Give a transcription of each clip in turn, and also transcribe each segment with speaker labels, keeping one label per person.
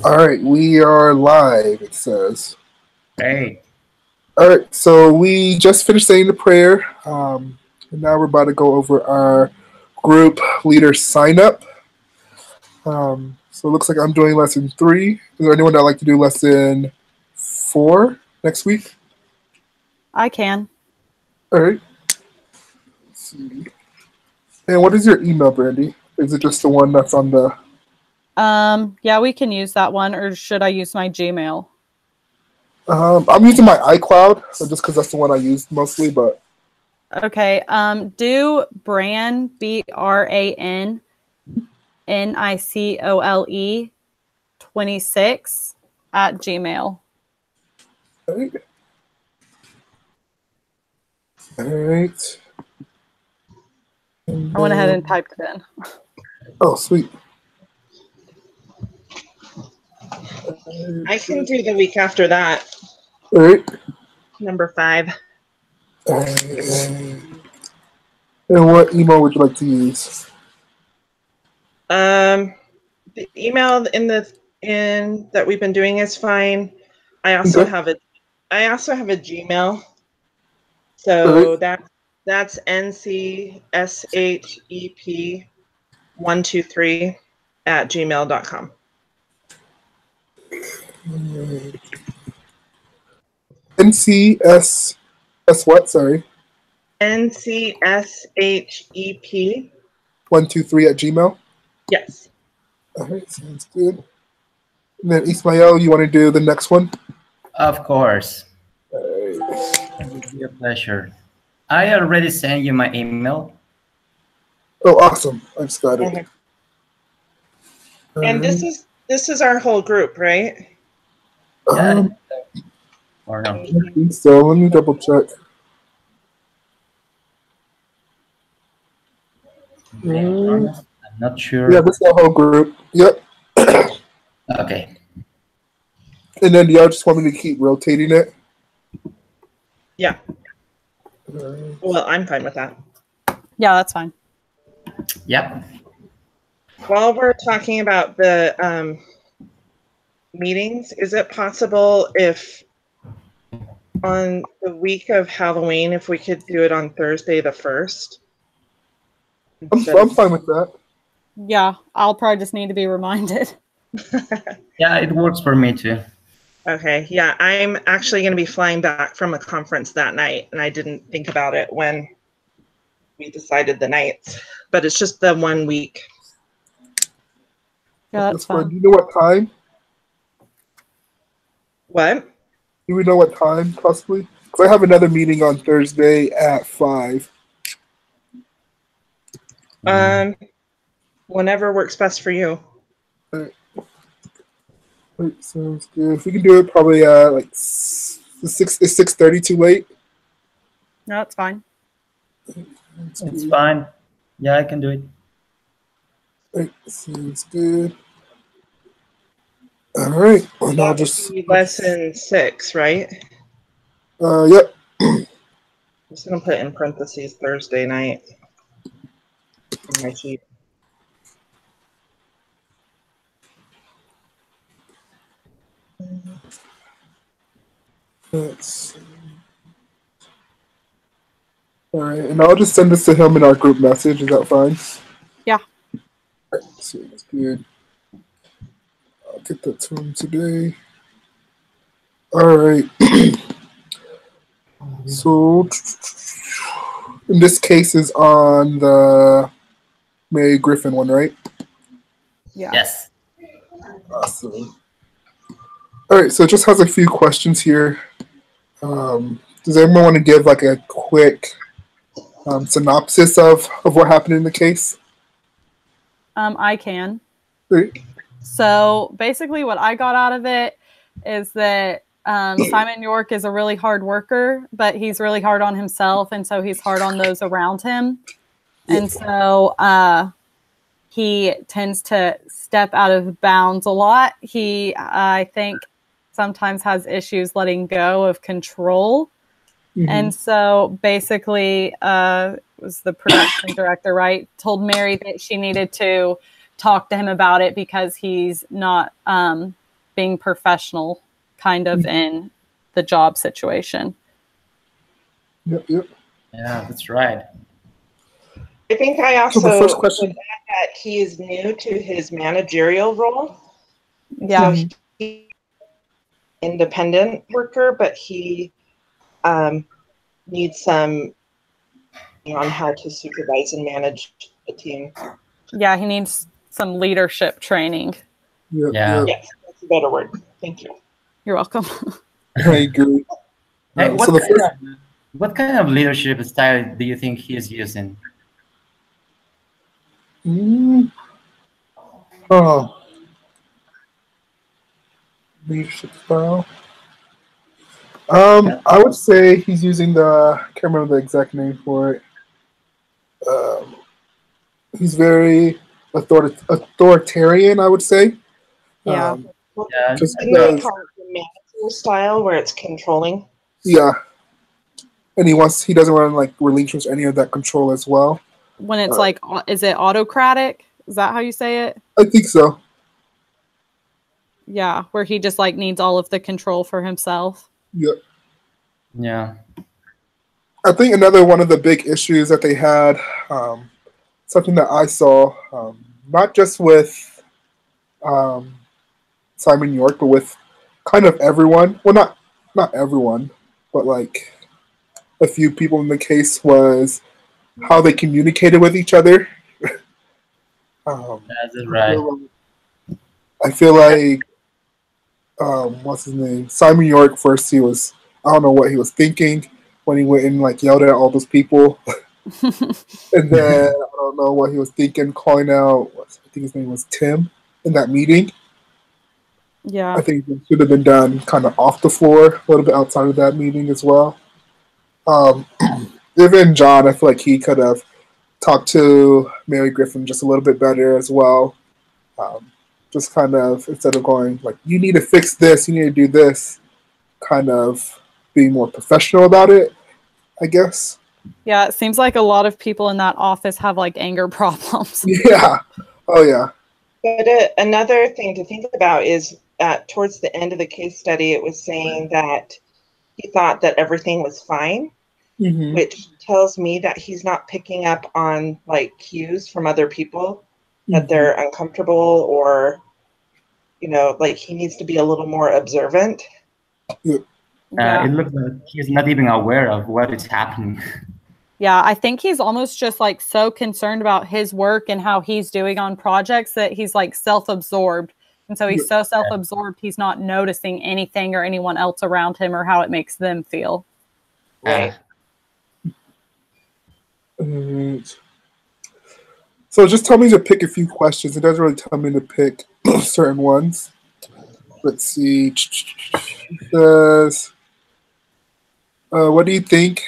Speaker 1: All right, we are live, it says.
Speaker 2: Great.
Speaker 1: All right, so we just finished saying the prayer, and now we're about to go over our group leader sign up. So it looks like I'm doing lesson 3. Is there anyone that'd like to do lesson 4 next week?
Speaker 3: I can.
Speaker 1: All right. Let's see. And what is your email, Brandy? Is it just the one that's on the...
Speaker 3: Yeah, we can use that one, or should I use my Gmail?
Speaker 1: I'm using my iCloud, so just because that's the one I use mostly, but...
Speaker 3: Okay, do Bran, BRAN, NICOLE 26 at Gmail.
Speaker 1: All right. All right.
Speaker 3: I went ahead and typed it in.
Speaker 1: Oh, sweet.
Speaker 4: I can do the week after that.
Speaker 1: All right.
Speaker 4: Number 5.
Speaker 1: And what email would you like to use?
Speaker 4: The email in that we've been doing is fine. I also have a Gmail. So that's ncsHep123 at gmail.com.
Speaker 1: NCS what? Sorry.
Speaker 4: NCSHEP
Speaker 1: 123 at Gmail.
Speaker 4: Yes.
Speaker 1: All right, sounds good. And then Ismael, you want to do the next one?
Speaker 2: Of course.
Speaker 1: All right.
Speaker 2: It would be a pleasure. I already sent you my email.
Speaker 1: Oh, awesome! I just got it.
Speaker 4: Okay. And this is our whole group, right?
Speaker 2: Or no?
Speaker 1: I think so. Let me double check.
Speaker 2: I'm not sure.
Speaker 1: Yeah, this is the whole group. Yep.
Speaker 2: Okay.
Speaker 1: And then do y'all just want me to keep rotating it?
Speaker 4: Yeah. Well, I'm fine with that.
Speaker 3: Yeah, that's fine.
Speaker 2: Yep.
Speaker 4: While we're talking about the meetings, is it possible if on the week of Halloween, if we could do it on Thursday the 1st?
Speaker 1: I'm fine with that.
Speaker 3: Yeah, I'll probably just need to be reminded.
Speaker 2: Yeah, it works for me too.
Speaker 4: Okay, yeah, I'm actually going to be flying back from a conference that night, and I didn't think about it when we decided the nights, but it's just the 1 week.
Speaker 3: Yeah, that's fine.
Speaker 1: Do you know what time?
Speaker 4: What?
Speaker 1: Do we know what time, possibly? Because I have another meeting on Thursday at 5.
Speaker 4: Whenever works best for you.
Speaker 1: All right, sounds good. If we can do it probably like 6, is 6:30 too late?
Speaker 3: No, that's fine.
Speaker 2: It's fine. Yeah, I can do it.
Speaker 1: All right, sounds good. All right, and I'll just
Speaker 4: lesson 6, right?
Speaker 1: Yep.
Speaker 4: I'm just gonna put in parentheses Thursday night on my sheet.
Speaker 1: Let's see. All right, and I'll just send this to him in our group message. Is that fine?
Speaker 3: Yeah.
Speaker 1: All right, sounds good. I'll get that to him today. All right. So, in this case is on the Mary Griffin one, right?
Speaker 3: Yeah.
Speaker 2: Yes.
Speaker 1: Awesome. All right, so it just has a few questions here. Does anyone want to give like a quick synopsis of what happened in the case?
Speaker 3: I can.
Speaker 1: Great.
Speaker 3: So basically what I got out of it is that Simon York is a really hard worker, but he's really hard on himself, and so he's hard on those around him. And so he tends to step out of bounds a lot. He, I think, sometimes has issues letting go of control. Mm-hmm. And so basically, was the production director, right, told Mary that she needed to talk to him about it because he's not being professional kind of in the job situation.
Speaker 1: Yep, yep.
Speaker 2: Yeah, that's right.
Speaker 4: I think I also
Speaker 1: So the first question,
Speaker 4: would add that he is new to his managerial role.
Speaker 3: Yeah.
Speaker 4: So he's independent worker, but he needs some on how to supervise and manage a team.
Speaker 3: Yeah, he needs some leadership training.
Speaker 1: yep,
Speaker 2: Yeah.
Speaker 1: yep.
Speaker 4: Yes, that's a better word. Thank you.
Speaker 3: You're welcome.
Speaker 1: I agree.
Speaker 2: Hey,
Speaker 1: So the first,
Speaker 2: what kind of leadership style do you think he is using?
Speaker 1: oh, leadership style. I would say he's using I can't remember the exact name for it. He's very authoritarian, I would say.
Speaker 3: Yeah.
Speaker 2: Yeah,
Speaker 1: Just
Speaker 4: And they
Speaker 1: because,
Speaker 4: call it the manager style, where it's controlling.
Speaker 1: yeah, and he doesn't want to like relinquish any of that control as well.
Speaker 3: When it's like, is it autocratic? Is that how you say it?
Speaker 1: I think so.
Speaker 3: Yeah, where he just like needs all of the control for himself.
Speaker 1: Yeah.
Speaker 2: yeah,
Speaker 1: I think another one of the big issues that they had, something that I saw, not just with Simon York, but with kind of everyone. Well, not everyone, but like a few people in the case was how they communicated with each other.
Speaker 2: that's right.
Speaker 1: I feel like what's his name? Simon York first. I don't know what he was thinking when he went and like yelled at all those people, and then I don't know what he was thinking calling out. I think his name was Tim in that meeting.
Speaker 3: Yeah.
Speaker 1: I think it should have been done kind of off the floor, a little bit outside of that meeting as well. Even John, I feel like he could have talked to Mary Griffin just a little bit better as well. Just kind of, instead of going like, you need to fix this, you need to do this, kind of being more professional about it, I guess.
Speaker 3: Yeah, it seems like a lot of people in that office have like anger problems.
Speaker 1: Yeah. Oh, yeah.
Speaker 4: But another thing to think about is towards the end of the case study, it was saying that he thought that everything was fine, which tells me that he's not picking up on like cues from other people that they're uncomfortable, or, you know, like he needs to be a little more observant.
Speaker 3: Yeah.
Speaker 2: It looks like he's not even aware of what is happening.
Speaker 3: Yeah, I think he's almost just like so concerned about his work and how he's doing on projects that he's like self-absorbed. And so he's so self-absorbed, he's not noticing anything or anyone else around him or how it makes them feel.
Speaker 4: Right.
Speaker 1: So just tell me to pick a few questions. It doesn't really tell me to pick certain ones. Let's see. It says, what do you think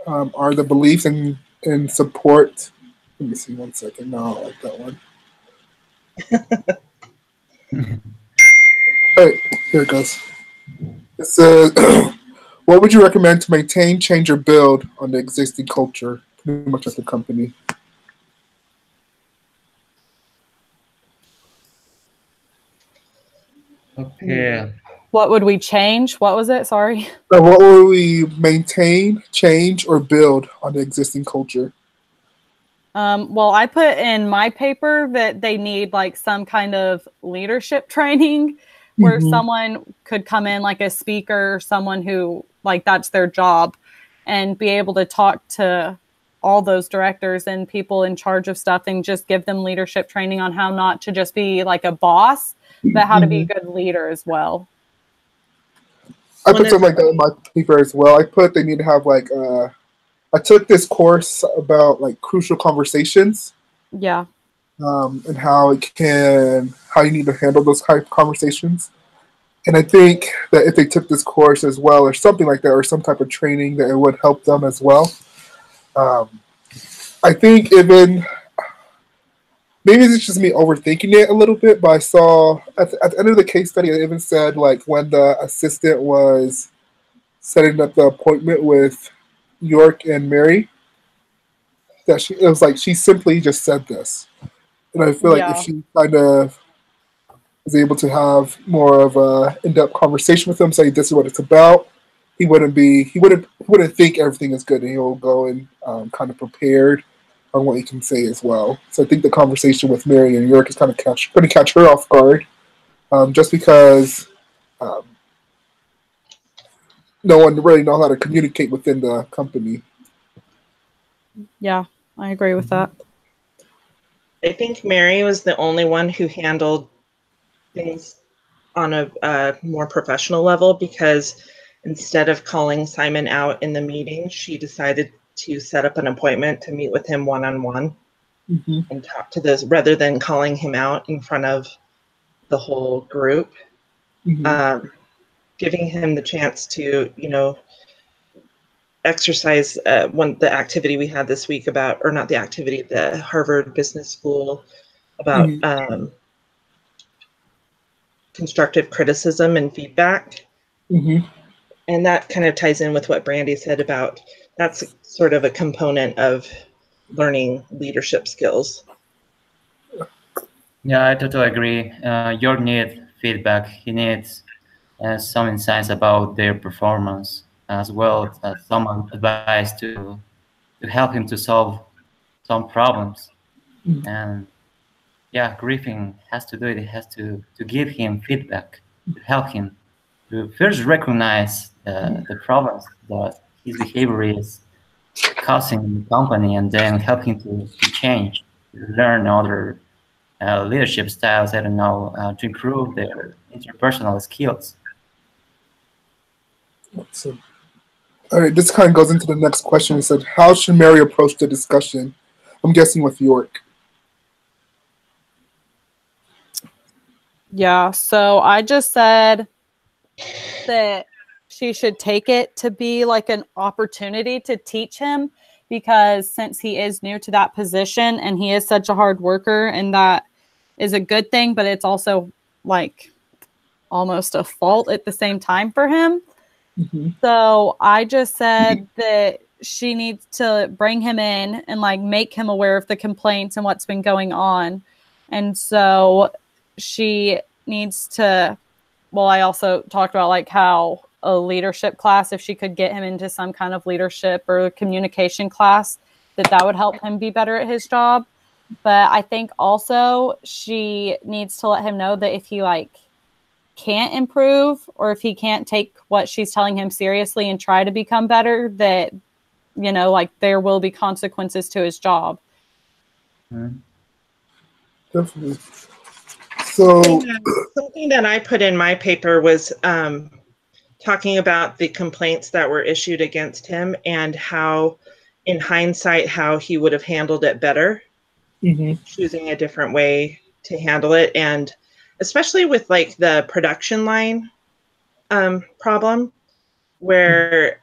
Speaker 1: are the beliefs and support? Let me see 1 second. No, I don't like that one. All right, here it goes. It says, what would you recommend to maintain, change, or build on the existing culture, pretty much at the company?
Speaker 2: Okay.
Speaker 3: What would we change? What was it? Sorry.
Speaker 1: What will we maintain, change, or build on the existing culture?
Speaker 3: Well, I put in my paper that they need like some kind of leadership training where someone could come in like a speaker, someone who like that's their job, and be able to talk to all those directors and people in charge of stuff and just give them leadership training on how not to just be like a boss, but how to be a good leader as well.
Speaker 1: I put something like that in my paper as well. I put they need to have like I took this course about like crucial conversations.
Speaker 3: Yeah.
Speaker 1: And how you need to handle those type of conversations. And I think that if they took this course as well, or something like that, or some type of training, that it would help them as well. I think even maybe it's just me overthinking it a little bit, but I saw at the end of the case study, it even said like when the assistant was setting up the appointment with York and Mary, that it was like she simply just said this. And I feel like if she kind of was able to have more of a in-depth conversation with him, say this is what it's about. He wouldn't think everything is good, and he'll go in kind of prepared on what he can say as well. So I think the conversation with Mary and York is kind of going to catch her off guard, just because no one really knows how to communicate within the company.
Speaker 3: Yeah, I agree with that.
Speaker 4: I think Mary was the only one who handled things on a more professional level, because instead of calling Simon out in the meeting, she decided to set up an appointment to meet with him one-on-one and talk to this rather than calling him out in front of the whole group, giving him the chance to, exercise the activity we had this week about, or not the activity, the Harvard Business School about constructive criticism and feedback. And that kind of ties in with what Brandy said about that's sort of a component of learning leadership skills.
Speaker 2: Yeah, I totally agree. York needs feedback. He needs some insights about their performance, as well as some advice to help him to solve some problems. And yeah, Griffin has to do it. He has to give him feedback, to help him to first recognize the problems that his behavior is causing in the company, and then help him to change, to learn other leadership styles, I don't know, to improve their interpersonal skills.
Speaker 1: So, all right, this kind of goes into the next question. It said, how should Mary approach the discussion? I'm guessing with York.
Speaker 3: Yeah, so I just said that she should take it to be like an opportunity to teach him, because since he is new to that position and he is such a hard worker, and that is a good thing, but it's also like almost a fault at the same time for him. So I just said that she needs to bring him in and like make him aware of the complaints and what's been going on. And so she needs to, well, I also talked about like how a leadership class, if she could get him into some kind of leadership or communication class, that would help him be better at his job. But I think also she needs to let him know that if he like can't improve, or if he can't take what she's telling him seriously and try to become better, that, like there will be consequences to his job.
Speaker 1: Definitely. So
Speaker 4: something that I put in my paper was talking about the complaints that were issued against him, and how, in hindsight, how he would have handled it better, choosing a different way to handle it. And especially with like the production line problem, where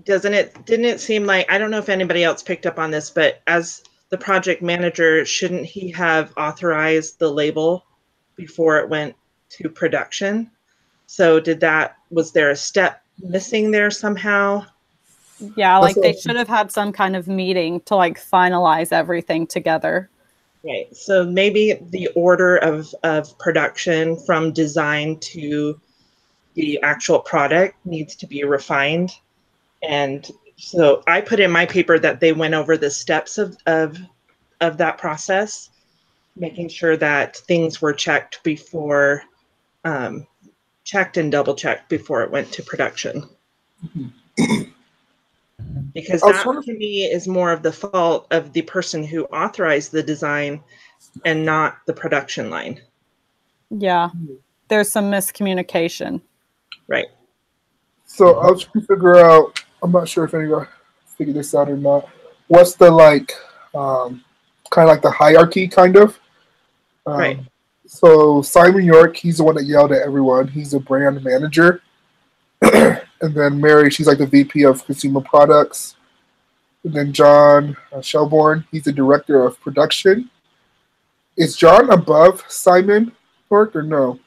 Speaker 4: didn't it seem like, I don't know if anybody else picked up on this, but as the project manager, shouldn't he have authorized the label before it went to production? So was there a step missing there somehow?
Speaker 3: Yeah, like they should have had some kind of meeting to like finalize everything together.
Speaker 4: Right. So maybe the order of production from design to the actual product needs to be refined. And so I put in my paper that they went over the steps of that process, making sure that things were checked before, checked and double checked before it went to production. Because that, to me, is more of the fault of the person who authorized the design and not the production line.
Speaker 3: Yeah, there's some miscommunication.
Speaker 4: Right.
Speaker 1: So I was trying to figure out, I'm not sure if anyone figured this out or not, what's the kind of like the hierarchy kind of?
Speaker 4: Right.
Speaker 1: So Simon York, he's the one that yelled at everyone. He's a brand manager. And then Mary, she's like the VP of Consumer Products. And then John Shelbourne, he's the director of production. Is John above Simon York or no?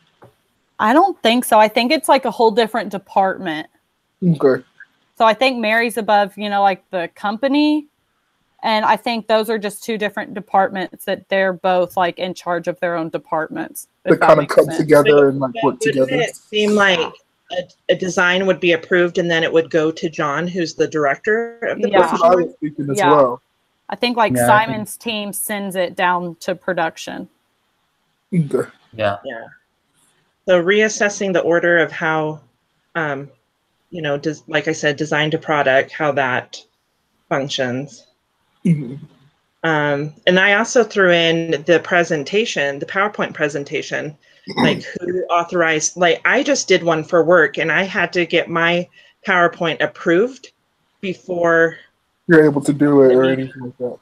Speaker 3: I don't think so. I think it's like a whole different department.
Speaker 1: Okay.
Speaker 3: So I think Mary's above, like the company, And I think those are just two different departments that they're both like in charge of their own departments.
Speaker 1: They kind of come together and like work together.
Speaker 4: Wouldn't it seem like a design would be approved and then it would go to John, who's the director of the
Speaker 1: That's what I was thinking as well.
Speaker 3: I think like Simon's team sends it down to production.
Speaker 1: Okay.
Speaker 2: Yeah.
Speaker 4: So reassessing the order of how, you know, like I said, design to product, how that functions.
Speaker 1: Mm-hmm.
Speaker 4: And I also threw in the presentation, the PowerPoint presentation, like who authorized, like I just did one for work and I had to get my PowerPoint approved before
Speaker 1: you're able to do it or anything like that.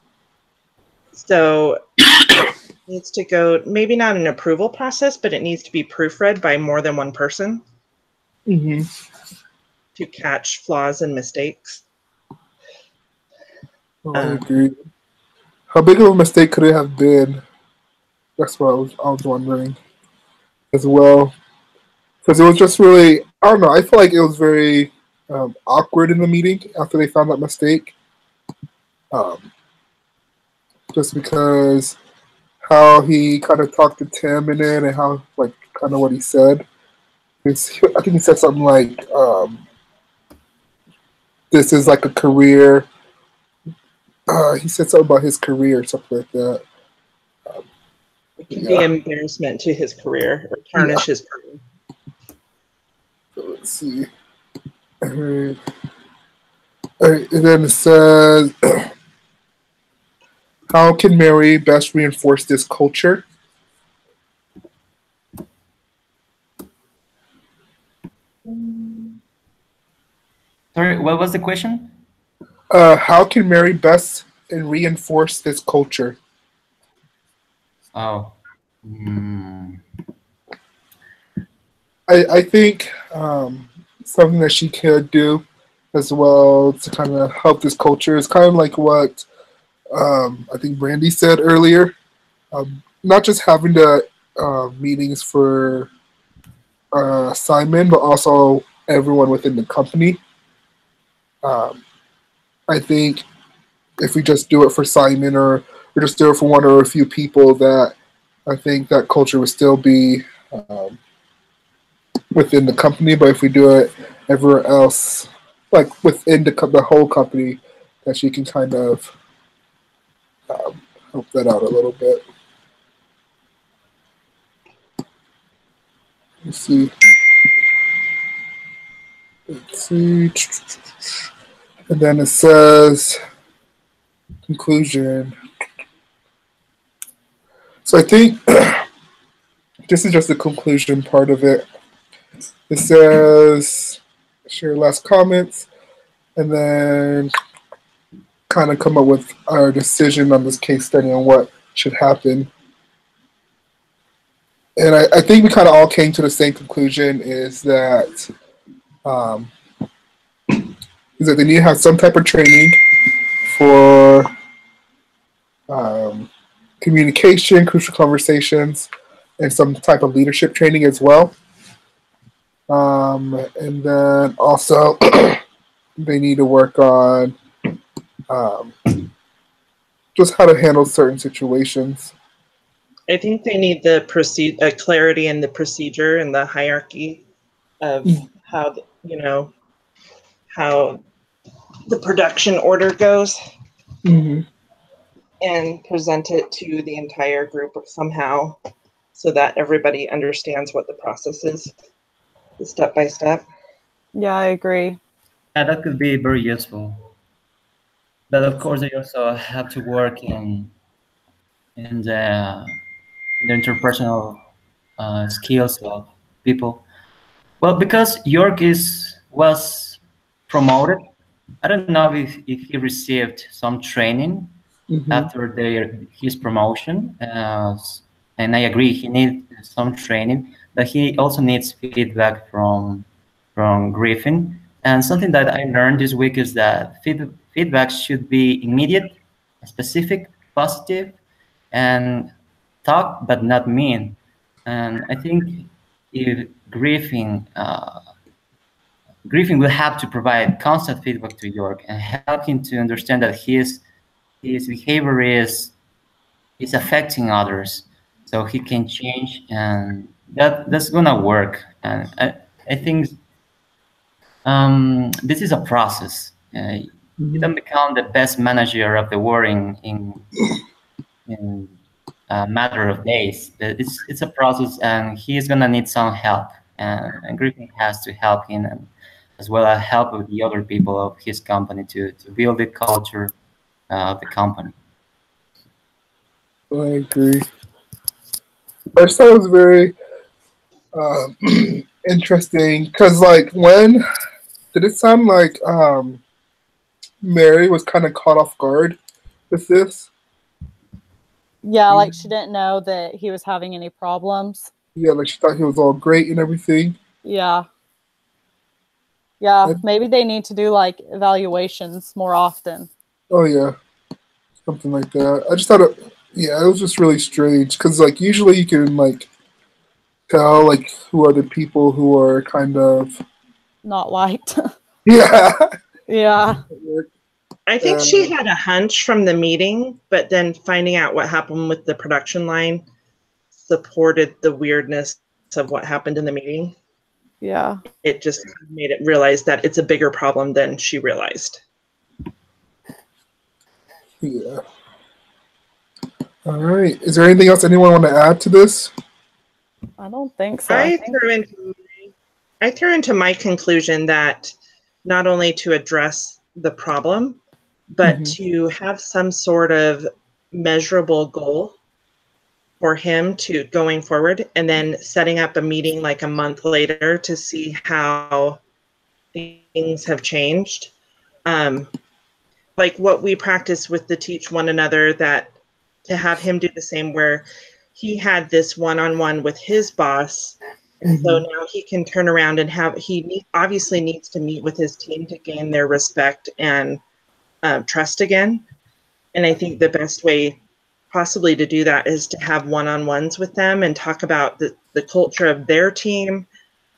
Speaker 4: So it needs to go, maybe not an approval process, but it needs to be proofread by more than one person to catch flaws and mistakes.
Speaker 1: Oh, I agree. How big of a mistake could it have been? That's what I was wondering as well. Because it was just really, I don't know, I feel like it was very awkward in the meeting after they found that mistake. Just because how he kind of talked to Tim in it and how, like, kind of what he said. I think he said something like, this is like a career. He said something about his career or something like that.
Speaker 4: It can be an embarrassment to his career or tarnish his career.
Speaker 1: So let's see. All right. And then it says, how can Mary best reinforce this culture?
Speaker 2: Sorry, what was the question?
Speaker 1: How can Mary best reinforce this culture?
Speaker 2: Oh.
Speaker 1: I think something that she could do as well to kind of help this culture is kind of like what I think Brandy said earlier. Not just having the meetings for Simon, but also everyone within the company. I think if we just do it for Simon or just do it for one or a few people, that I think that culture would still be within the company. But if we do it everywhere else, like within the whole company, that she can kind of help that out a little bit. Let's see. And then it says conclusion. So I think this is just the conclusion part of it. It says share last comments and then kind of come up with our decision on this case study and what should happen. And I think we kind of all came to the same conclusion is that they need to have some type of training for communication, crucial conversations, and some type of leadership training as well. And then also they need to work on just how to handle certain situations.
Speaker 4: I think they need the clarity in the procedure and the hierarchy of how how the production order goes, and present it to the entire group somehow, so that everybody understands what the process is, step by step.
Speaker 3: Yeah, I agree.
Speaker 2: Yeah, that could be very useful. But of course, they also have to work in the interpersonal skills of people. Well, because York was promoted, I don't know if he received some training after his promotion. And I agree, he needs some training, but he also needs feedback from Griffin. And something that I learned this week is that feedback should be immediate, specific, positive, and talk but not mean. And I think if Griffin will have to provide constant feedback to York and help him to understand that he his behavior is affecting others, so he can change, and that's gonna work. And I think this is a process. You don't become the best manager of the world in a matter of days. It's a process, and he's gonna need some help, and Griffin has to help him, and as well as help with the other people of his company to build the culture of the company.
Speaker 1: I agree. I just thought it was very interesting because, like, when did it sound like Mary was kind of caught off guard with this?
Speaker 3: Yeah, like she didn't know that he was having any problems.
Speaker 1: Yeah, like she thought he was all great and everything.
Speaker 3: Yeah. Yeah, maybe they need to do like evaluations more often.
Speaker 1: Oh yeah, something like that. I just thought it was just really strange because, like, usually you can like tell like who are the people who are kind of
Speaker 3: not liked.
Speaker 1: Yeah.
Speaker 3: Yeah.
Speaker 4: I think she had a hunch from the meeting, but then finding out what happened with the production line supported the weirdness of what happened in the meeting.
Speaker 3: Yeah.
Speaker 4: It just made it realize that it's a bigger problem than she realized.
Speaker 1: Yeah. All right. Is there anything else anyone want to add to this?
Speaker 3: I don't think so.
Speaker 4: I threw into my conclusion that not only to address the problem, but to have some sort of measurable goal for him to going forward, and then setting up a meeting like a month later to see how things have changed. Like what we practice with the Teach One Another, that to have him do the same, where he had this one-on-one with his boss, and so now he can turn around and obviously needs to meet with his team to gain their respect and trust again. And I think the best way possibly to do that is to have one-on-ones with them and talk about the culture of their team,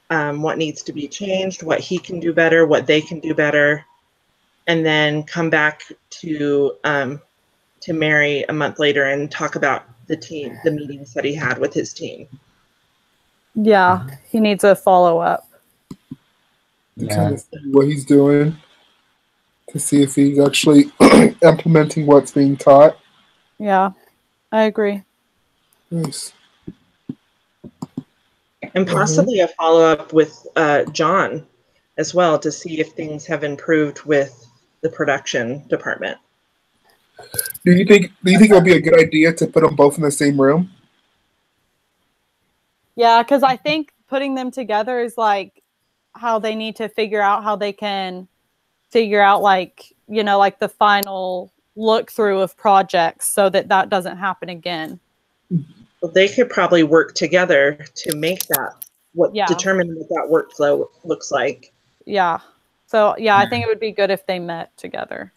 Speaker 4: what needs to be changed, what he can do better, what they can do better, and then come back to Mary a month later and talk about the meetings that he had with his team.
Speaker 3: Yeah, he needs a follow-up.
Speaker 1: Kind of see what he's doing to see if he's actually implementing what's being taught.
Speaker 3: Yeah, I agree.
Speaker 1: Nice.
Speaker 4: And possibly a follow-up with John as well to see if things have improved with the production department.
Speaker 1: Do you think it'll be a good idea to put them both in the same room?
Speaker 3: Yeah, because I think putting them together is like how they need to figure out how they can figure out, like, you know, like the final look through of projects so that doesn't happen again.
Speaker 4: Well, they could probably work together to make that determine what that workflow looks like.
Speaker 3: Yeah. So yeah, I think it would be good if they met together.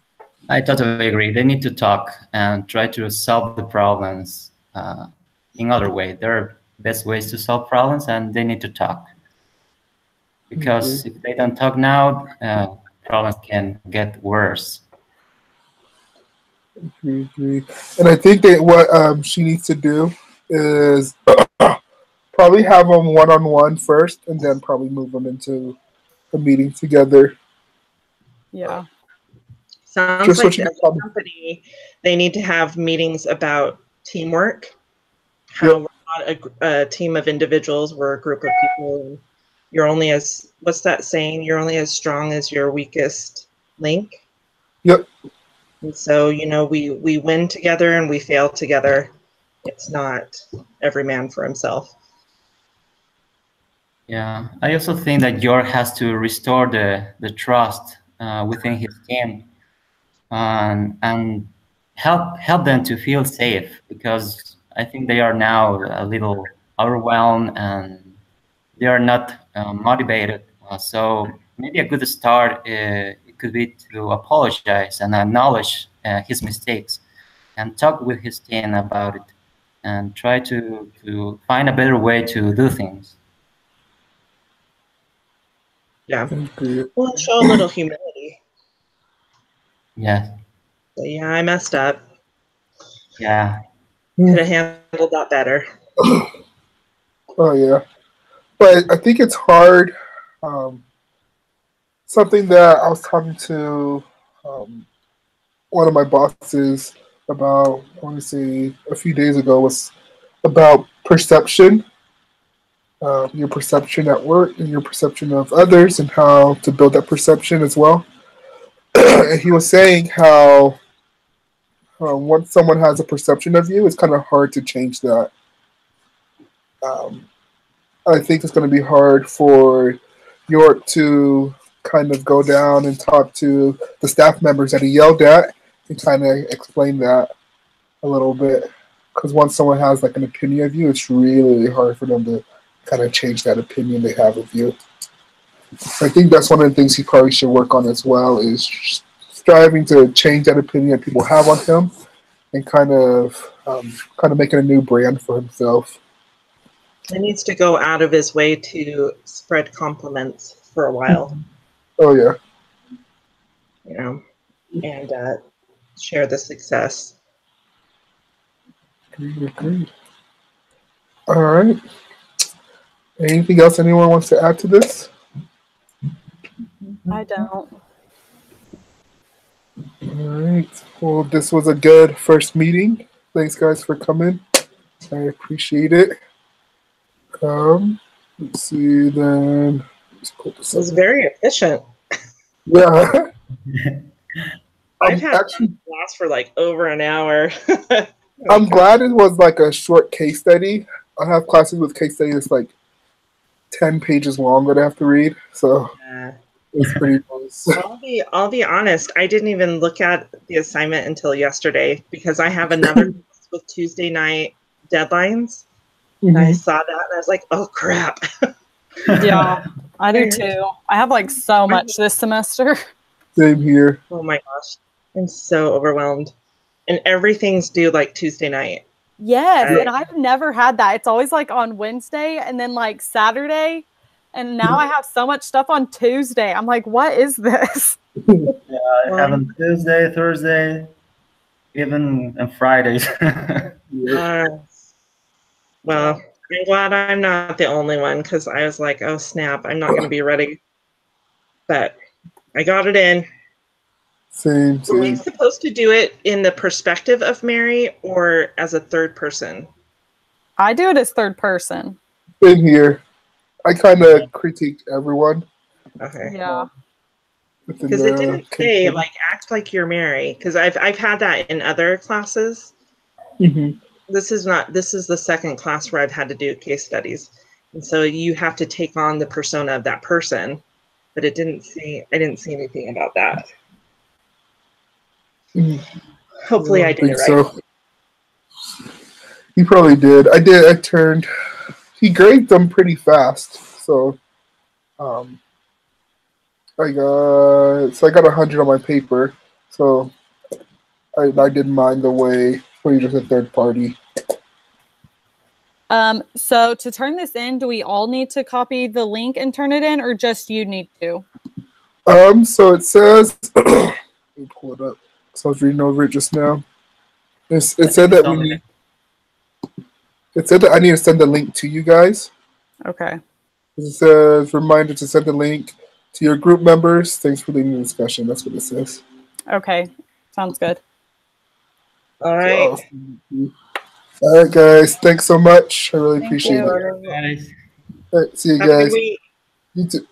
Speaker 2: I totally agree. They need to talk and try to solve the problems in other way. There are best ways to solve problems, and they need to talk. Because if they don't talk now, problems can get worse.
Speaker 1: And I think that what she needs to do is probably have them one-on-one first, and then probably move them into a meeting together.
Speaker 3: Yeah.
Speaker 4: Sounds like as a company, they need to have meetings about teamwork. How we're not a team of individuals, we're a group of people. And you're only what's that saying? You're only as strong as your weakest link.
Speaker 1: Yep.
Speaker 4: And so, you know, we win together and we fail together. It's not every man for himself.
Speaker 2: Yeah, I also think that York has to restore the trust within his team, and help them to feel safe, because I think they are now a little overwhelmed and they are not motivated. So maybe a good start it could be to apologize and acknowledge his mistakes and talk with his team about it and try to find a better way to do things.
Speaker 4: Yeah. Well, show a little humility.
Speaker 2: Yeah.
Speaker 4: So, yeah, I messed up.
Speaker 2: Yeah.
Speaker 4: Could have handled that better.
Speaker 1: Oh yeah, but I think it's hard. Something that I was talking to one of my bosses about, I want to say a few days ago, was about perception, your perception at work and your perception of others, and how to build that perception as well. And he was saying how once someone has a perception of you, it's kind of hard to change that. Um, I think it's going to be hard for York to kind of go down and talk to the staff members that he yelled at and kind of explain that a little bit. Because once someone has like an opinion of you, it's really hard for them to kind of change that opinion they have of you. I think that's one of the things he probably should work on as well, is striving to change that opinion that people have on him and kind of making a new brand for himself.
Speaker 4: He needs to go out of his way to spread compliments for a while.
Speaker 1: Oh yeah.
Speaker 4: You know, and share the success.
Speaker 1: Agreed. All right. Anything else anyone wants to add to this?
Speaker 3: I don't.
Speaker 1: All right. Well, this was a good first meeting. Thanks, guys, for coming. I appreciate it. Let's see then. Let's pull this
Speaker 4: It was
Speaker 1: up.
Speaker 4: very efficient.
Speaker 1: Yeah.
Speaker 4: I've had
Speaker 1: actually,
Speaker 4: class for like over an hour.
Speaker 1: I'm glad it was like a short case study. I have classes with case studies that's like 10 pages long that I have to read. So it's pretty nice.
Speaker 4: I'll be honest. I didn't even look at the assignment until yesterday because I have another class with Tuesday night deadlines. And I saw that and I was like, oh crap.
Speaker 3: Yeah, I do too. I have like so much this semester.
Speaker 1: Same here.
Speaker 4: Oh my gosh. I'm so overwhelmed. And everything's due like Tuesday night.
Speaker 3: Yes, and I've never had that. It's always like on Wednesday and then like Saturday. And now I have so much stuff on Tuesday. I'm like, what is this?
Speaker 2: Yeah, I have on Tuesday, Thursday, even on Fridays.
Speaker 4: Well, I'm glad I'm not the only one because I was like, oh snap, I'm not going to be ready. But I got it in.
Speaker 1: Same.
Speaker 4: Were we supposed to do it in the perspective of Mary or as a third person?
Speaker 3: I do it as third person.
Speaker 1: Same here. I kind of critiqued everyone.
Speaker 4: Okay.
Speaker 3: Yeah.
Speaker 4: Because it didn't say like act like you're Mary. Because I've had that in other classes.
Speaker 1: Mm-hmm.
Speaker 4: This is the second class where I've had to do case studies, and so you have to take on the persona of that person. But I didn't see anything about that. Hopefully, I did it right.
Speaker 1: So. He probably did. I did. He graded them pretty fast, so I got 100 on my paper. So I didn't mind the way we just a third party.
Speaker 3: So to turn this in, do we all need to copy the link and turn it in, or just you need to?
Speaker 1: So it says, let me pull it up. So I was reading over it just now. It said that I need to send the link to you guys.
Speaker 3: Okay.
Speaker 1: It says, reminder to send the link to your group members. Thanks for leading the discussion. That's what it says.
Speaker 3: Okay. Sounds good.
Speaker 4: All right.
Speaker 1: All right, guys. Thanks so much. I really appreciate it.
Speaker 2: Guys.
Speaker 1: All right, see you guys. You too.